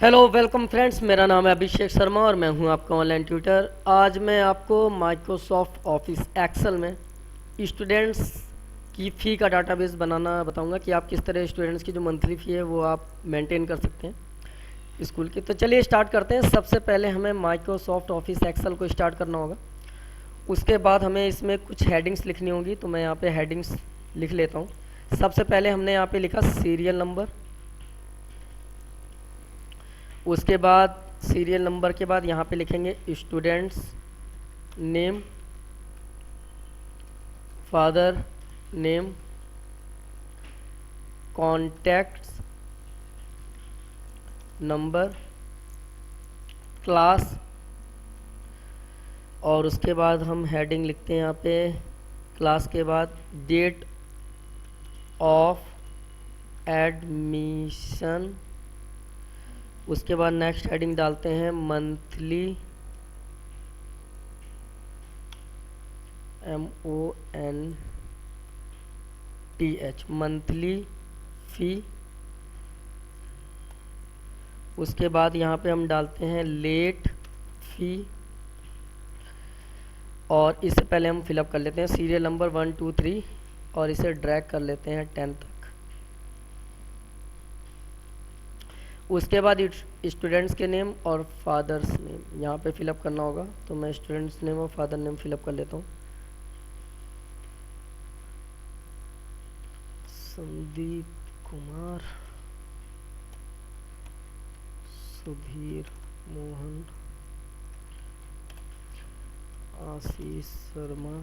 Hello welcome friends, मेरा नाम है अभिषेक शर्मा और मैं हूं आपका ऑनलाइन ट्यूटर। आज मैं आपको माइक्रोसॉफ्ट ऑफिस एक्सेल में स्टूडेंट्स की फ़ी का डाटाबेस बनाना बताऊंगा कि आप किस तरह स्टूडेंट्स की जो मंथली फ़ी है वो आप मेंटेन कर सकते हैं स्कूल की। तो चलिए स्टार्ट करते हैं। सबसे पहले हमें माइक्रोसॉफ्ट ऑफिस एक्सेल को स्टार्ट करना होगा। उसके बाद हमें इसमें कुछ हेडिंग्स लिखनी होगी, तो मैं यहाँ पे हेडिंग्स लिख लेता हूँ। सबसे पहले हमने यहाँ पे लिखा सीरियल नंबर। उसके बाद सीरियल नंबर के बाद यहाँ पे लिखेंगे students name, father name, contacts number, class, और उसके बाद हम हेडिंग लिखते हैं यहाँ पे क्लास के बाद डेट ऑफ एडमिशन। उसके बाद नेक्स्ट हेडिंग डालते हैं मंथली, MONTH, मंथली फ़ी। उसके बाद यहाँ पे हम डालते हैं लेट फ़ी, और इससे पहले हम फिलअप कर लेते हैं सीरियल नंबर 1 2 3 और इसे ड्रैग कर लेते हैं 10 तक। उसके बाद स्टूडेंट्स के नेम और फादर्स नेम यहाँ पे फिलअप करना होगा, तो मैं स्टूडेंट्स नेम और फादर नेम फिलअप कर लेता हूँ। संदीप कुमार, सुधीर मोहन, आशीष शर्मा,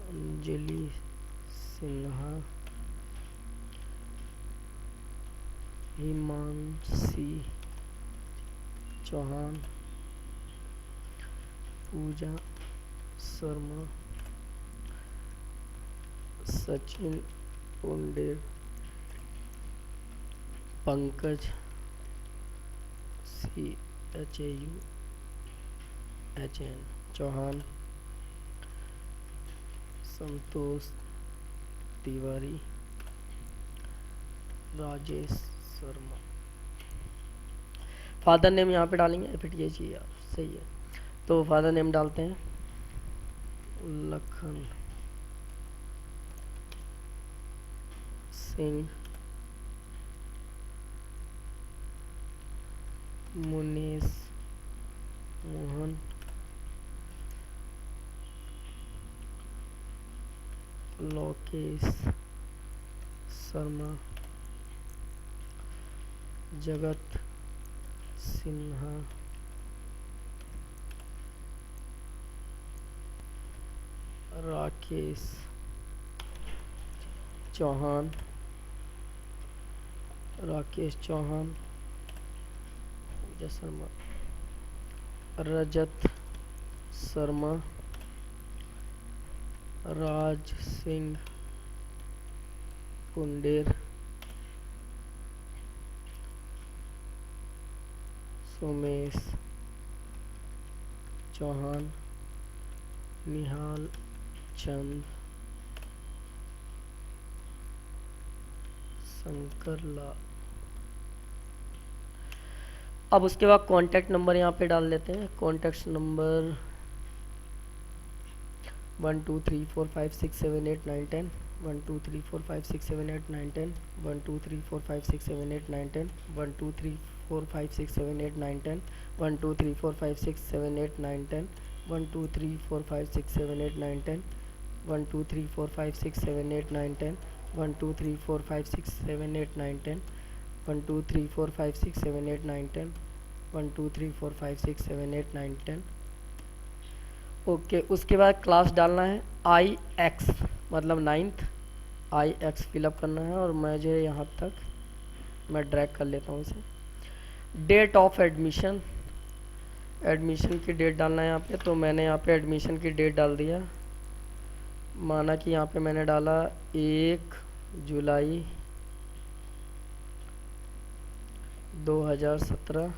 अंजलि सिन्हा, हिमांशी चौहान, पूजा शर्मा, सचिन पुंडेर, पंकज CHAUHN चौहान, संतोष तिवारी, राजेश शर्मा। फादर नेम यहाँ पे डालेंगे, FTH यार सही है। तो फादर नेम डालते हैं लखन सिंह, मुनीश मोहन, लोकेश शर्मा, जगत सिन्हा, राकेश चौहान, पूजा शर्मा, रजत शर्मा, राज सिंह पुंडेर, सोमेश चौहान, निहाल चंद, शंकर लाल। अब उसके बाद कॉन्टैक्ट नंबर यहाँ पे डाल देते हैं। Contact number 1 2 3 4 5 6 7 8 9 10, 1 2 3 4 5 6 7 8 9 10, 1 2 3 4 5 6 7 8 9 10, 1 2 3 4 5 6 7 8 9 10, 1 2 3 4 5 6 7 8 9 10, 1 2 3 4 5 6 7 8 9 10, 1 2 3 4 5 6 7 8 9 10, 1 2 3 4 5 6 7 8 9 10, 1 2 3 4 5 6 7 8 9 10, 1 2 3 4 5 6 7 8 9 10। ओके, उसके बाद क्लास डालना है IX, मतलब 9th IX फिलअप करना है, और मुझे यहाँ तक मैं ड्रैग कर लेता हूँ इसे। डेट ऑफ एडमिशन, एडमिशन की डेट डालना है यहाँ पे, तो मैंने यहाँ पे एडमिशन की डेट डाल दिया। माना कि यहाँ पे मैंने डाला 1 जुलाई 2017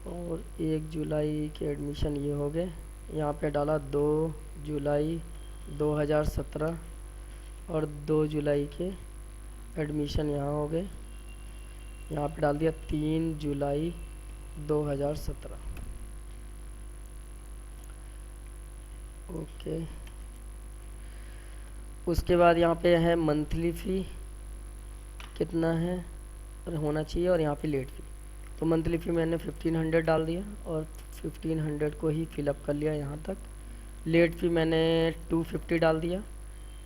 और 1 जुलाई के एडमिशन ये हो गए। यहाँ पे डाला 2 जुलाई 2017 और 2 जुलाई के एडमिशन यहाँ हो गए। यहाँ पे डाल दिया 3 जुलाई 2017। ओके, उसके बाद यहाँ पे है मंथली फ़ी कितना है होना चाहिए, और यहाँ पे लेट फ़ी। तो मंथली फ़ी मैंने 1500 डाल दिया और 1500 को ही फिलअप कर लिया यहाँ तक। लेट फ़ी मैंने 250 डाल दिया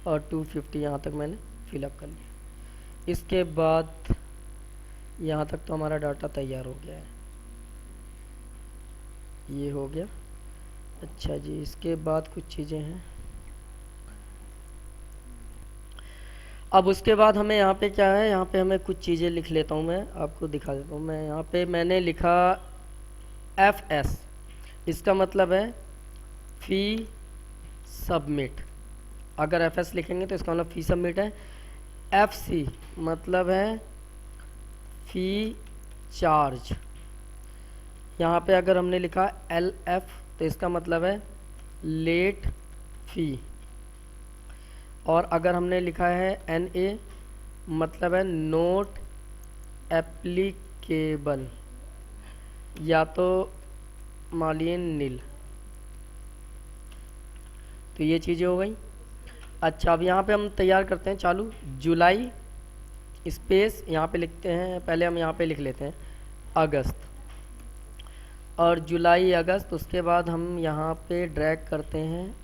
और 250 यहाँ तक मैंने फिलअप कर लिया। इसके बाद यहाँ तक तो हमारा डाटा तैयार हो गया है, ये हो गया। अच्छा जी, इसके बाद कुछ चीज़ें हैं। अब उसके बाद हमें यहाँ पे क्या है, यहाँ पे हमें कुछ चीज़ें लिख लेता हूँ, मैं आपको दिखा देता हूँ। मैं यहाँ पे मैंने लिखा FS, इसका मतलब है फ़ी सबमिट। अगर FS लिखेंगे तो इसका मतलब फ़ी सबमिट है। FC मतलब है फ़ी चार्ज। यहाँ पे अगर हमने लिखा LF तो इसका मतलब है लेट फ़ी। और अगर हमने लिखा है NA मतलब है नोट एप्लीकेबल, या तो मालियन नील। तो ये चीज़ें हो गई। अच्छा, अब यहाँ पे हम तैयार करते हैं चालू। जुलाई स्पेस यहाँ पे लिखते हैं, पहले हम यहाँ पे लिख लेते हैं अगस्त, और जुलाई अगस्त। उसके बाद हम यहाँ पे ड्रैग करते हैं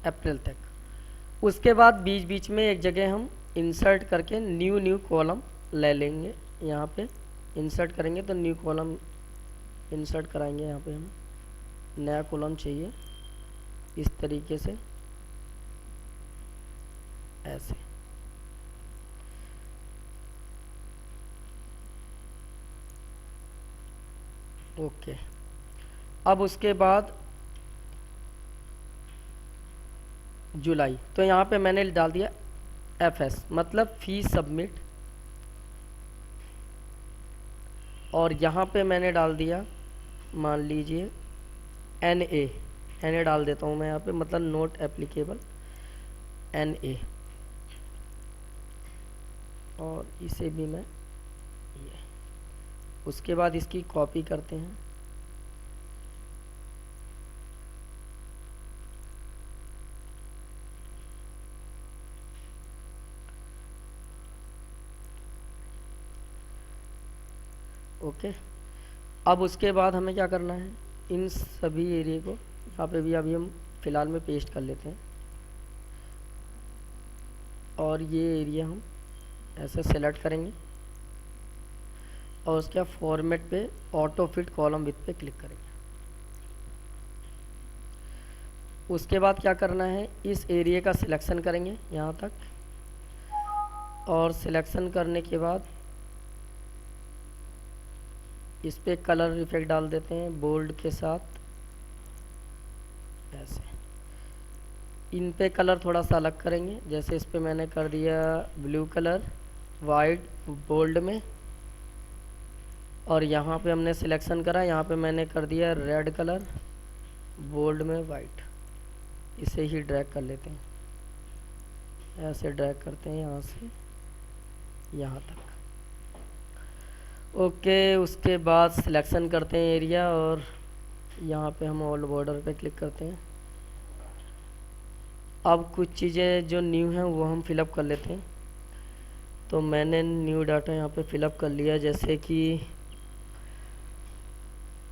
अप्रैल तक। उसके बाद बीच बीच में एक जगह हम इंसर्ट करके न्यू कॉलम ले लेंगे। यहाँ पे इंसर्ट करेंगे तो न्यू कॉलम इंसर्ट कराएंगे। यहाँ पे हम नया कॉलम चाहिए इस तरीके से, ऐसे। ओके, अब उसके बाद जुलाई, तो यहाँ पे मैंने डाल दिया FS मतलब फ़ी सबमिट, और यहाँ पे मैंने डाल दिया, मान लीजिए NA डाल देता हूँ मैं यहाँ पे, मतलब नोट एप्लीकेबल NA, और इसे भी मैं ये। उसके बाद इसकी कॉपी करते हैं। ओके, अब उसके बाद हमें क्या करना है, इन सभी एरिया को यहाँ पे भी अभी हम फ़िलहाल में पेस्ट कर लेते हैं, और ये एरिया हम ऐसे सेलेक्ट करेंगे और उसके फॉर्मेट पे ऑटो फिट कॉलम विथ पे क्लिक करेंगे। उसके बाद क्या करना है, इस एरिया का सिलेक्शन करेंगे यहाँ तक, और सिलेक्शन करने के बाद इस पे कलर इफेक्ट डाल देते हैं बोल्ड के साथ, ऐसे। इन पे कलर थोड़ा सा अलग करेंगे, जैसे इस पे मैंने कर दिया ब्लू कलर वाइट बोल्ड में, और यहाँ पे हमने सिलेक्शन करा, यहाँ पे मैंने कर दिया रेड कलर बोल्ड में वाइट। इसे ही ड्रैग कर लेते हैं, ऐसे ड्रैग करते हैं यहाँ से यहाँ तक। ओके, उसके बाद सिलेक्शन करते हैं एरिया, और यहाँ पे हम ऑल बॉर्डर पे क्लिक करते हैं। अब कुछ चीज़ें जो न्यू हैं वो हम फिलअप कर लेते हैं। तो मैंने न्यू डाटा यहाँ पे फिलअप कर लिया, जैसे कि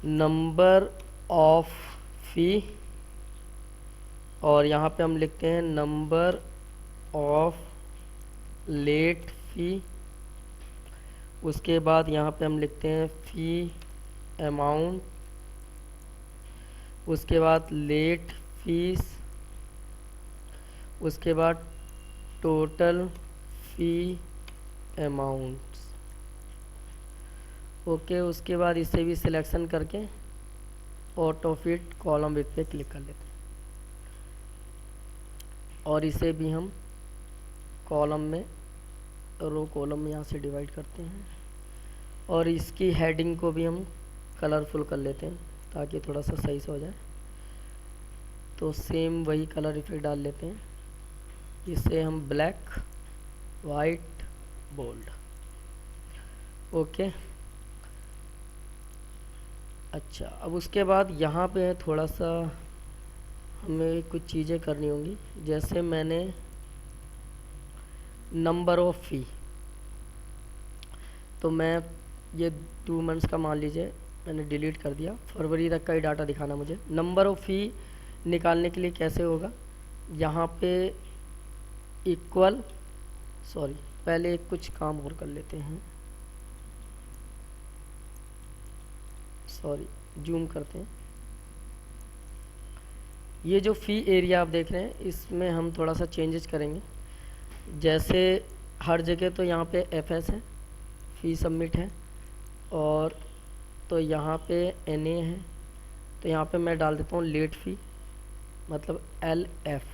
नंबर ऑफ फ़ी, और यहाँ पे हम लिखते हैं नंबर ऑफ लेट फ़ी। उसके बाद यहाँ पे हम लिखते हैं फ़ी अमाउंट, उसके बाद लेट फीस, उसके बाद टोटल फ़ी अमाउंट्स। ओके, उसके बाद इसे भी सिलेक्शन करके ऑटो फिट कॉलम विथ पे क्लिक कर लेते हैं, और इसे भी हम कॉलम में रो कॉलम में यहाँ से डिवाइड करते हैं, और इसकी हेडिंग को भी हम कलरफुल कर लेते हैं ताकि थोड़ा सा सही से हो जाए। तो सेम वही कलर इफेक्ट डाल लेते हैं, इसे हम ब्लैक वाइट बोल्ड। ओके। अच्छा, अब उसके बाद यहाँ पे थोड़ा सा हमें कुछ चीज़ें करनी होंगी। जैसे मैंने नंबर ऑफ फ़ी, तो मैं ये 2 मंथ्स का मान लीजिए मैंने डिलीट कर दिया, फरवरी तक का ही डाटा दिखाना मुझे। नंबर ऑफ फ़ी निकालने के लिए कैसे होगा, यहाँ पे इक्वल, सॉरी पहले कुछ काम और कर लेते हैं, सॉरी जूम करते हैं। ये जो फ़ी एरिया आप देख रहे हैं इसमें हम थोड़ा सा चेंजेस करेंगे। जैसे हर जगह तो यहाँ पे एफएस है, फ़ी सबमिट है, और तो यहाँ पे एनए है, तो यहाँ पे मैं डाल देता हूँ लेट फ़ी, मतलब एलएफ,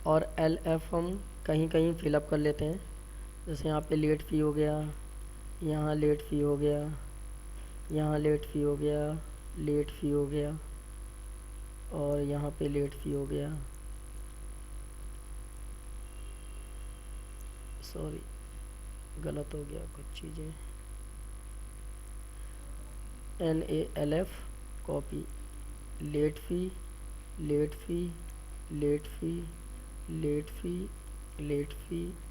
और एलएफ हम कहीं कहीं फिलअप कर लेते हैं। जैसे यहाँ पे लेट फ़ी हो गया, यहाँ लेट फ़ी हो गया, यहाँ लेट फ़ी हो गया, लेट फ़ी हो गया, और यहाँ पे लेट फ़ी हो गया, सॉरी गलत हो गया कुछ चीज़ें, NALF copy, late fee, late fee, late fee, late fee, late fee,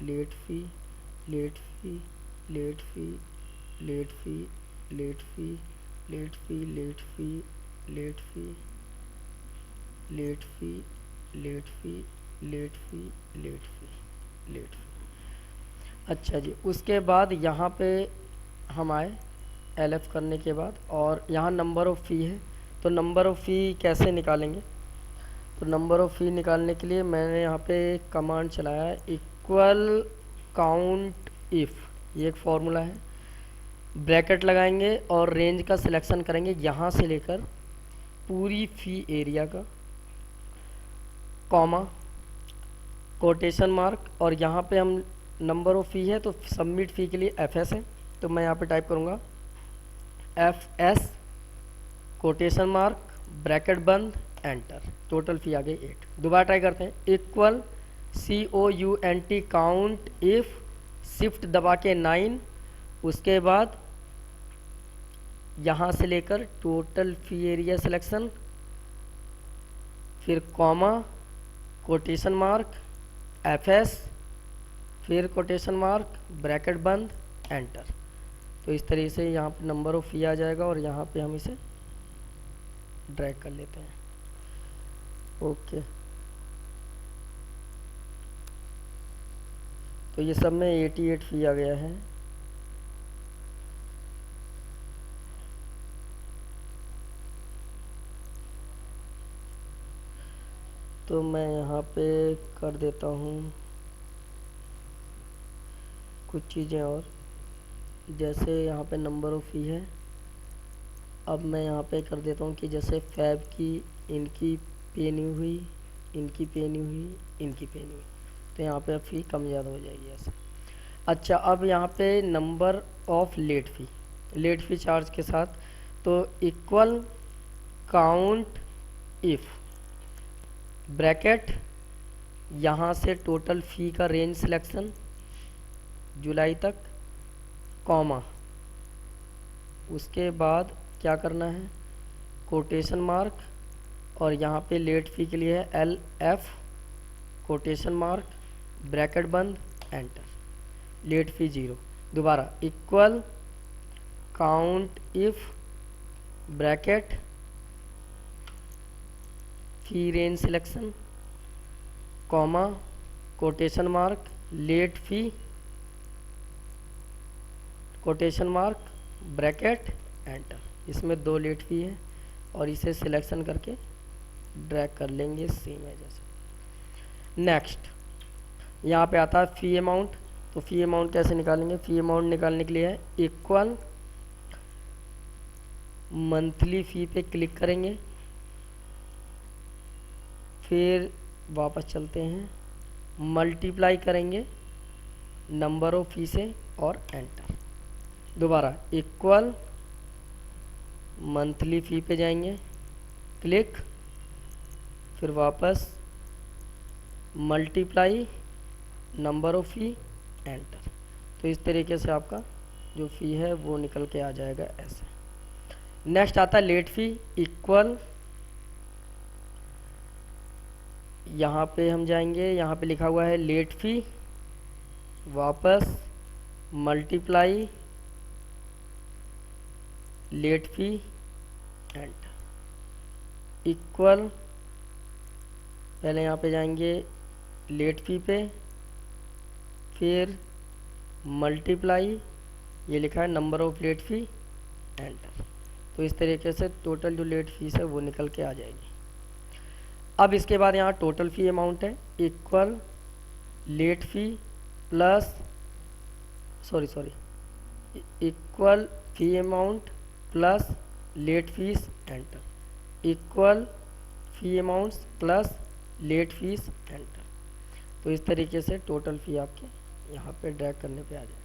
late fee, late fee, late fee, late fee, late fee, late fee, late fee, late fee, late fee, late fee, late fee, late fee, late फ़ी। अच्छा जी, उसके बाद यहाँ पे हम आए LF करने के बाद, और यहाँ नंबर ऑफ़ फ़ी है, तो नंबर ऑफ़ फ़ी कैसे निकालेंगे। तो नंबर ऑफ़ फ़ी निकालने के लिए मैंने यहाँ पे एक कमांड चलाया है, इक्वल काउंट इफ़, ये एक फार्मूला है। ब्रैकेट लगाएंगे और रेंज का सिलेक्शन करेंगे यहाँ से लेकर पूरी फ़ी एरिया का, कॉमा, कोटेशन मार्क, और यहाँ पे हम नंबर ऑफ़ फ़ी है तो सबमिट फ़ी के लिए एफ एस है, तो मैं यहाँ पे टाइप करूँगा F S quotation mark bracket बंद एंटर, टोटल फ़ी आ गई 8। दोबारा ट्राई करते हैं, equal COUNT count if, shift दबा के 9, उसके बाद यहाँ से लेकर टोटल फ़ी एरिया सिलेक्शन, फिर comma, quotation mark, F S, फिर कोटेशन मार्क ब्रैकेट बंद एंटर। तो इस तरीके से यहाँ पे नंबर ऑफ़ फ़ी आ जाएगा, और यहाँ पे हम इसे ड्रैग कर लेते हैं। ओके, तो ये सब में 88 फ़ी आ गया है। तो मैं यहाँ पे कर देता हूँ कुछ चीज़ें और, जैसे यहाँ पे नंबर ऑफ़ फ़ी है, अब मैं यहाँ पे कर देता हूँ कि जैसे फैब की इनकी पे नहीं हुई, इनकी पे नहीं हुई, इनकी पे नहीं हुई, तो यहाँ पे अब फ़ी कम ज़्यादा हो जाएगी ऐसे। अच्छा, अब यहाँ पे number of late fee, late fee charge के साथ, तो इक्वल काउंट इफ़, ब्रैकेट, यहाँ से टोटल फ़ी का रेंज सिलेक्शन जुलाई तक, कॉमा, उसके बाद क्या करना है, कोटेशन मार्क, और यहाँ पे लेट फ़ी के लिए है LF कोटेशन मार्क ब्रैकेट बंद एंटर, लेट फ़ी 0। दोबारा equal count if bracket fee range selection, comma, quotation mark, late fee quotation mark bracket enter. इसमें 2 लेट फ़ी है, और इसे सिलेक्शन करके ड्रैग कर लेंगे सेम है जैसे। नेक्स्ट यहाँ पे आता है फ़ी अमाउंट, तो फ़ी अमाउंट कैसे निकालेंगे। फ़ी अमाउंट निकालने के लिए है इक्वल मंथली फ़ी पे क्लिक करेंगे, फिर वापस चलते हैं, मल्टीप्लाई करेंगे नंबर ऑफ फ़ी से और एंटर। दोबारा इक्वल मंथली फ़ी पे जाएंगे, क्लिक, फिर वापस multiply number of fee enter. तो इस तरीके से आपका जो फ़ी है वो निकल के आ जाएगा ऐसे। नेक्स्ट आता है लेट फ़ी इक्वल, यहाँ पे हम जाएंगे, यहाँ पे लिखा हुआ है लेट फ़ी वापस multiply late fee and equal, पहले यहाँ पे जाएंगे लेट फ़ी पे, फिर मल्टीप्लाई, ये लिखा है number of late fee enter. तो इस तरीके से टोटल जो लेट फीस है वो निकल के आ जाएगी। अब इसके बाद यहाँ टोटल फ़ी अमाउंट है equal late fee plus equal fee amount plus late fees enter equal fee amounts plus late fees enter. तो इस तरीके से टोटल फ़ी आपके यहाँ पे ड्रैग करने पे आ जाए।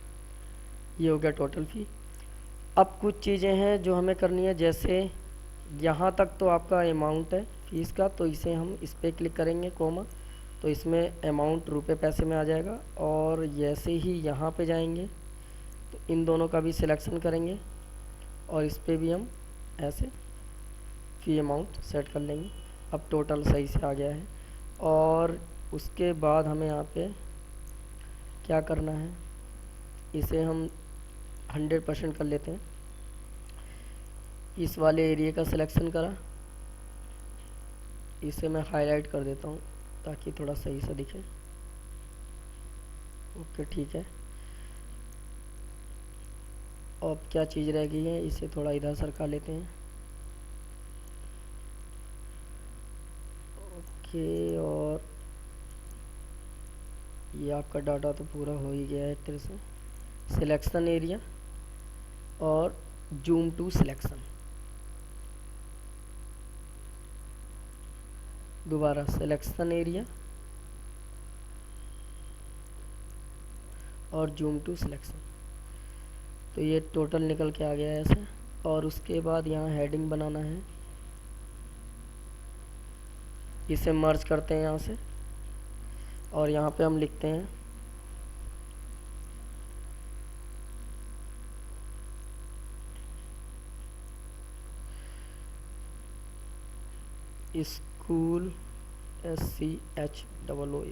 ये हो गया टोटल फ़ी। अब कुछ चीज़ें हैं जो हमें करनी है, जैसे यहाँ तक तो आपका अमाउंट है फीस का, तो इसे हम इस पर क्लिक करेंगे कोमा, तो इसमें अमाउंट रुपए पैसे में आ जाएगा। और जैसे ही यहाँ पे जाएंगे तो इन दोनों का भी सिलेक्शन करेंगे और इस पर भी हम ऐसे फ़ी अमाउंट सेट कर लेंगे। अब टोटल सही से आ गया है। और उसके बाद हमें यहाँ पे क्या करना है, इसे हम 100% कर लेते हैं। इस वाले एरिया का सिलेक्शन करा, इसे मैं हाईलाइट कर देता हूँ ताकि थोड़ा सही से दिखे। ओके ठीक है। अब क्या चीज़ रह गई है, इसे थोड़ा इधर सरका लेते हैं। ओके, और ये आपका डाटा तो पूरा हो ही गया है एक तरह से। सिलेक्शन एरिया और जूम टू सिलेक्शन, दोबारा सिलेक्शन एरिया और जूम टू सिलेक्शन। तो ये टोटल निकल के आ गया है ऐसे। और उसके बाद यहाँ हेडिंग बनाना है, इसे मर्ज करते हैं यहाँ से और यहाँ पे हम लिखते हैं school SCHOO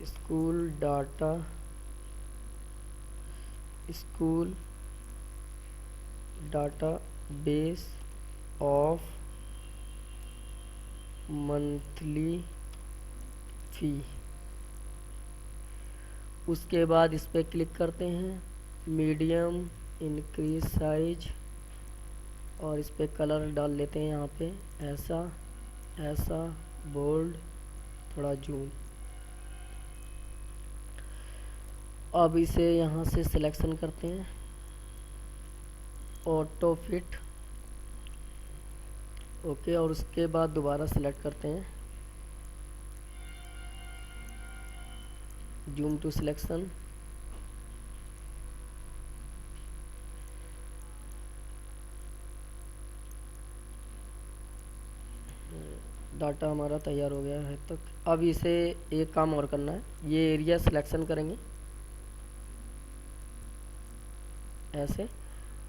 school database of monthly fee. उसके बाद इस पर क्लिक करते हैं, मीडियम इंक्रीज साइज, और इस पर कलर डाल लेते हैं यहाँ पे ऐसा बोल्ड, थोड़ा जूम। अब इसे यहाँ से सिलेक्शन करते हैं, ऑटो फिट, ओके। और उसके बाद दोबारा सेलेक्ट करते हैं, जूम टू सिलेक्शन, डाटा हमारा तैयार हो गया है तक। अब इसे एक काम और करना है, ये एरिया सिलेक्शन करेंगे ऐसे,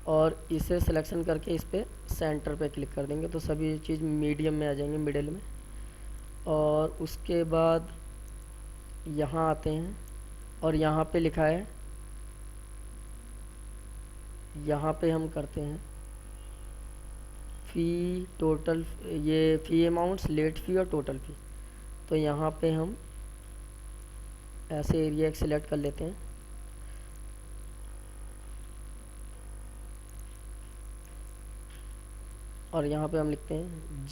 और इसे सिलेक्शन करके इस पर सेंटर पे क्लिक कर देंगे तो सभी चीज़ मीडियम में आ जाएंगे, मिडिल में। और उसके बाद यहाँ आते हैं और यहाँ पे लिखा है, यहाँ पे हम करते हैं फ़ी टोटल, ये फ़ी अमाउंट्स, लेट फ़ी और टोटल फ़ी। तो यहाँ पे हम ऐसे एरिया एक सिलेक्ट कर लेते हैं और यहाँ पे हम लिखते हैं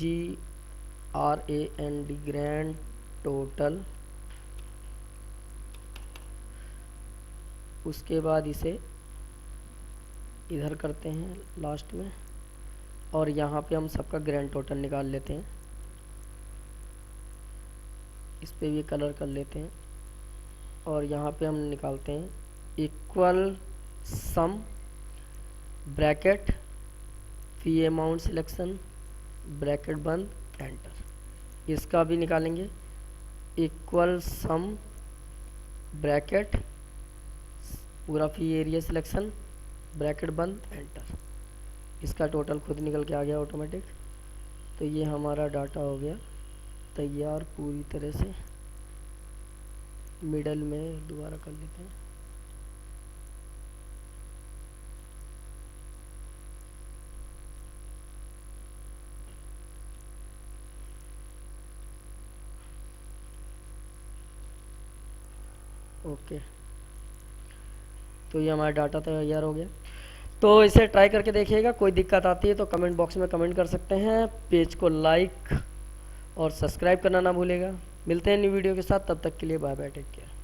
GRAND ग्रैंड टोटल। उसके बाद इसे इधर करते हैं लास्ट में और यहाँ पे हम सबका ग्रैंड टोटल निकाल लेते हैं। इस पे भी कलर कर लेते हैं और यहाँ पे हम निकालते हैं इक्वल सम ब्रैकेट फ़ी अमाउंट सिलेक्शन ब्रैकेट बंद एंटर। इसका भी निकालेंगे इक्वल सम ब्रैकेट पूरा फी एरिया सिलेक्शन, ब्रैकेट बंद, एंटर। इसका टोटल खुद निकल के आ गया ऑटोमेटिक। तो ये हमारा डाटा हो गया तैयार पूरी तरह से। मिडल में दोबारा कर लेते हैं। ओके, तो ये हमारा डाटा तैयार हो गया। तो इसे ट्राई करके देखिएगा, कोई दिक्कत आती है तो कमेंट बॉक्स में कमेंट कर सकते हैं। पेज को लाइक और सब्सक्राइब करना ना भूलेगा। मिलते हैं न्यू वीडियो के साथ, तब तक के लिए बाय बाय, टेक केयर।